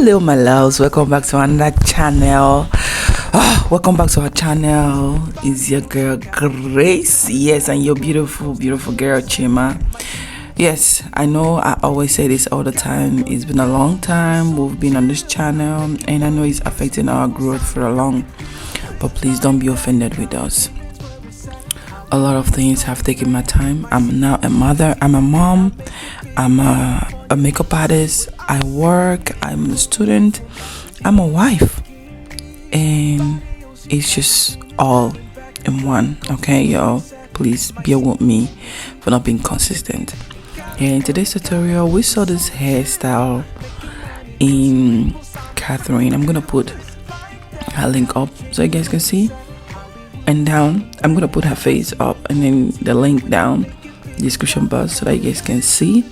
Hello my loves, welcome back to another channel. Welcome back to our channel. Is your girl Grace, yes, and your beautiful girl Chima. Yes, I know I always say this all the time. It's been a long time we've been on this channel, and I know it's affecting our growth for a long, but please don't be offended with us. A lot of things have taken my time. I'm now a mother, I'm a mom, I'm a makeup artist, I work, I'm a student, I'm a wife, and it's just all in one. Okay, y'all, please bear with me for not being consistent. And in today's tutorial, we saw this hairstyle in Catherine. I'm gonna put her link up so you guys can see, and down I'm gonna put her face up, and then the link down description box so that you guys can see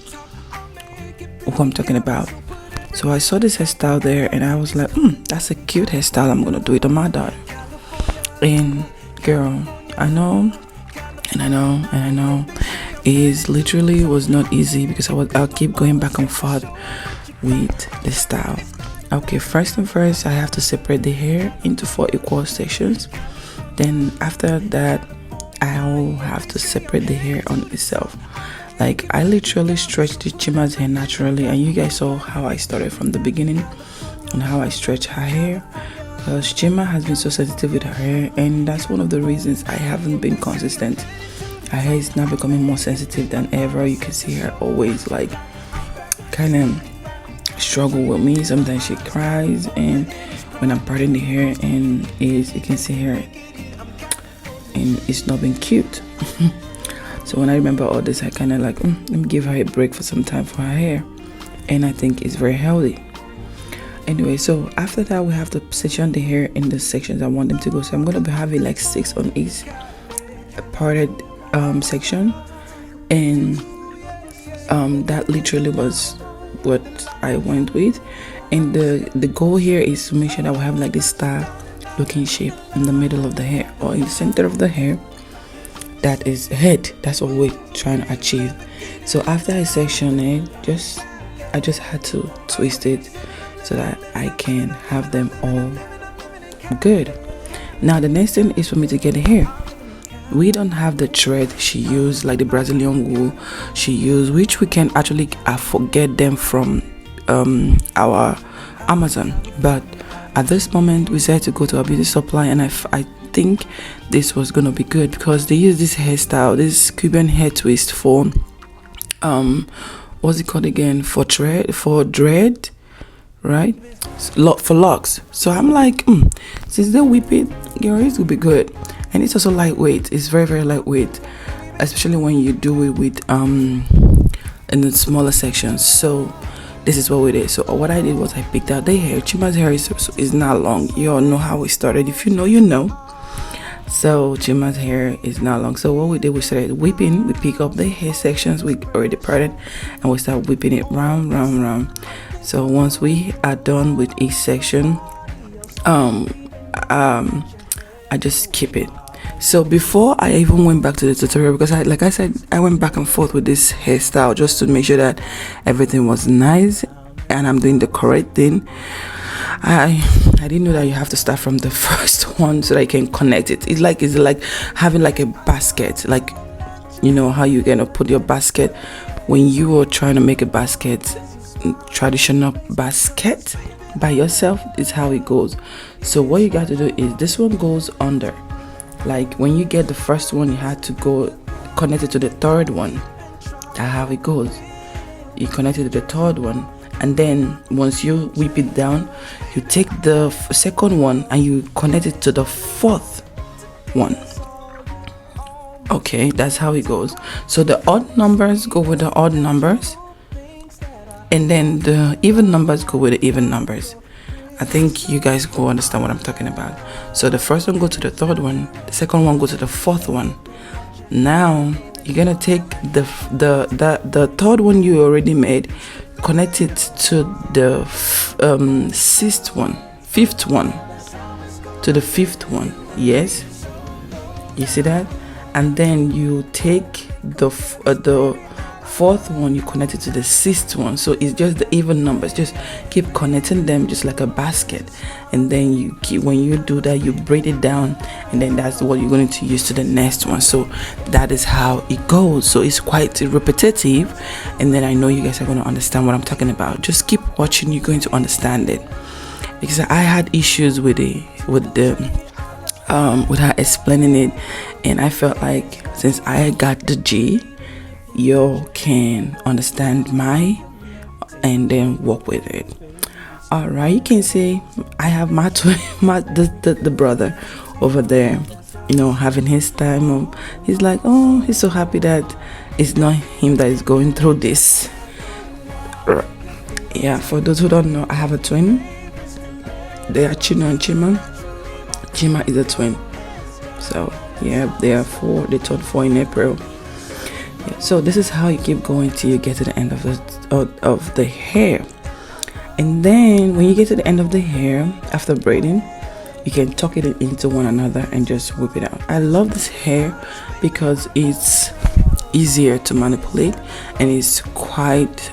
who I'm talking about. So I saw this hairstyle there and I was like, that's a cute hairstyle, I'm gonna do it on my daughter. And girl, I know it literally was not easy because I'll keep going back and forth with the style. Okay, first I have to separate the hair into 4 equal sections. Then after that, I'll have to separate the hair on itself. Like, I literally stretched the Chima's hair naturally, and you guys saw how I started from the beginning and how I stretch her hair, because Chima has been so sensitive with her hair, and that's one of the reasons I haven't been consistent. Her hair is now becoming more sensitive than ever. You can see her always like kind of struggle with me. Sometimes she cries, and when I'm parting the hair, and you can see her, and it's not been cute. So when I remember all this, I kind of like, let me give her a break for some time for her hair, and I think it's very healthy. Anyway, so after that, we have to section the hair in the sections I want them to go. So I'm going to be having like 6 on each parted section, and that literally was what I went with. And the goal here is to make sure that we have like this star looking shape in the middle of the hair, or in the center of the hair. That is head. That's what we're trying to achieve. So after I section it, I just had to twist it so that I can have them all good. Now the next thing is for me to get the hair. We don't have the thread she used, like the Brazilian wool she used, which we can actually get them from our Amazon. But at this moment, we decided to go to a beauty supply, and I think this was gonna be good because they use this hairstyle, this Cuban hair twist for what's it called again, for dread, right? For locks. So I'm like, since they whip it, girl, it will be good. And it's also lightweight. It's very lightweight, especially when you do it with in the smaller sections. So this is what we did. So what I did was I picked out the hair. Chima's hair is not long. You all know how we started. If you know, you know. So Chima's hair is not long. So what we did, we started whipping. We pick up the hair sections we already parted, and we start whipping it round. So once we are done with each section, I just keep it. So before I even went back to the tutorial, because like I said, I went back and forth with this hairstyle just to make sure that everything was nice and I'm doing the correct thing. I didn't know that you have to start from the first one so that you can connect it. It's like having like a basket, like, you know how you're gonna put your basket when you are trying to make a basket, traditional basket by yourself. Is how it goes. So what you got to do is this one goes under. Like when you get the first one, you had to go connect it to the third one. That's how it goes. You connect it to the third one, and then once you whip it down, you take the second one and you connect it to the fourth one. Okay, that's how it goes. So the odd numbers go with the odd numbers, and then the even numbers go with the even numbers. I think you guys go understand what I'm talking about. So the first one go to the third one, the second one go to the fourth one. Now you're gonna take the third one you already made, connect it to the fifth one, to the fifth one. Yes, you see that? And then you take the fourth one you connect it to the sixth one, so it's just the even numbers. Just keep connecting them just like a basket, and then you keep, when you do that, you braid it down, and then that's what you're going to use to the next one. So that is how it goes. So it's quite repetitive, and then I know you guys are going to understand what I'm talking about. Just keep watching, you're going to understand it, because I had issues with her explaining it, and I felt like since I got the G, you can understand my and then work with it. All right, you can see I have my twin, the brother over there, you know, having his time. He's like, oh, he's so happy that it's not him that is going through this. Yeah, for those who don't know, I have a twin. They are Chino and Chima. Chima is a twin. So yeah, they turned 4 in April. Yeah, so this is how you keep going till you get to the end of the hair. And then when you get to the end of the hair, after braiding, you can tuck it into one another and just whip it out. I love this hair because it's easier to manipulate, and it's quite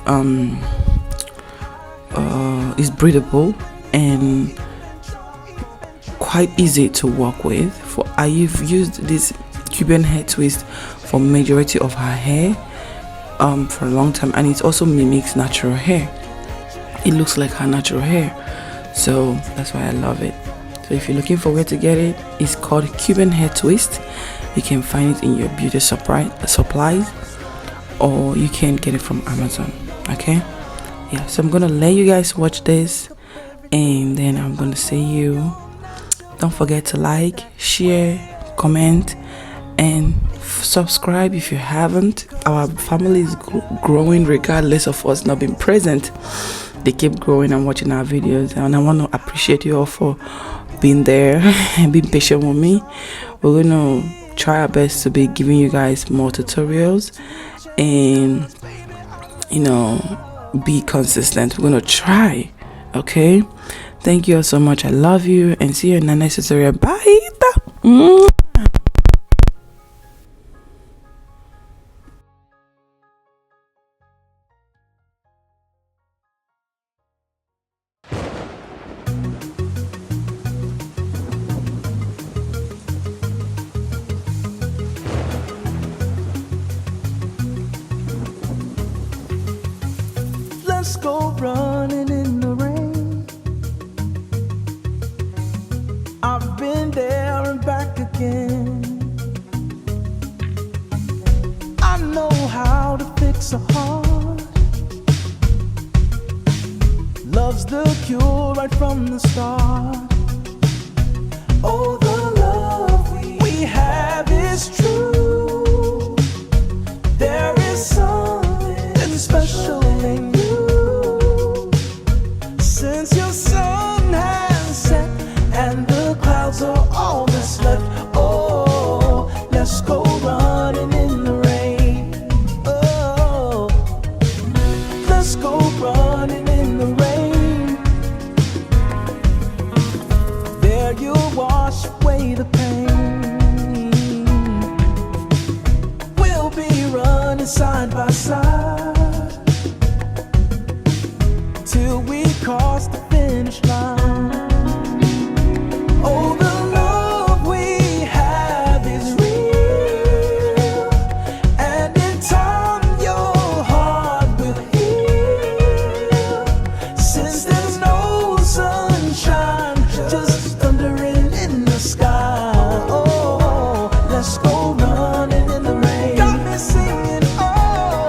it's breathable and quite easy to work with. I've used this Cuban hair twist for majority of her hair for a long time, and it also mimics natural hair. It looks like her natural hair, so that's why I love it. So if you're looking for where to get it, it's called Cuban hair twist. You can find it in your beauty supplies, or you can get it from Amazon. Okay, yeah, so I'm gonna let you guys watch this, and then I'm gonna see you. Don't forget to like, share, comment, and subscribe if you haven't. Our family is growing regardless of us not being present. They keep growing and watching our videos, and I want to appreciate you all for being there and being patient with me. We're going to try our best to be giving you guys more tutorials, and you know, be consistent. We're going to try. Okay, thank you all so much. I love you, and see you in the next tutorial. Bye. Let's go running in the rain. I've been there and back again. I know how to fix a heart. Love's the cure right from the start. Oh, the love we have is true. There is something special in you. Since your sun has set and the clouds are all that's left, oh, let's go running in the rain. Oh, let's go running in the rain. There you'll wash away the pain. We'll be running side by side till we cross the finish line. Oh, the love we have is real, and in time your heart will heal. Since there's no sunshine, just thundering in the sky. Oh, let's go running in the rain. Got me singing, oh.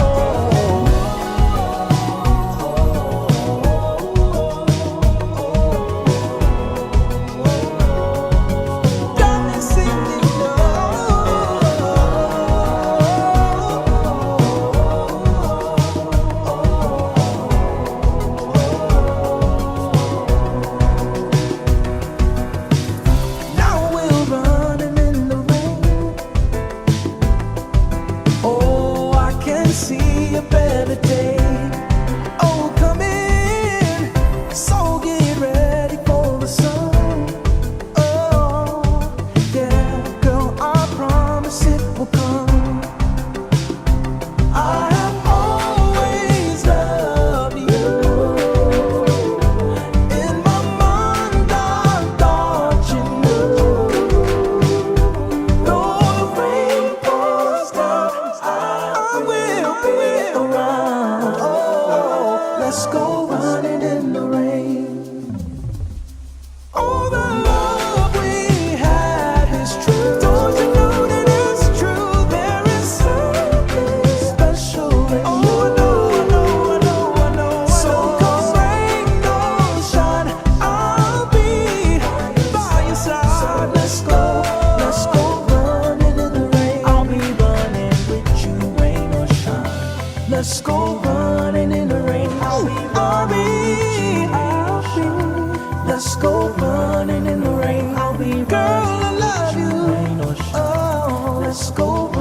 running in the rain. I'll be girl, I love you. Oh, let's go.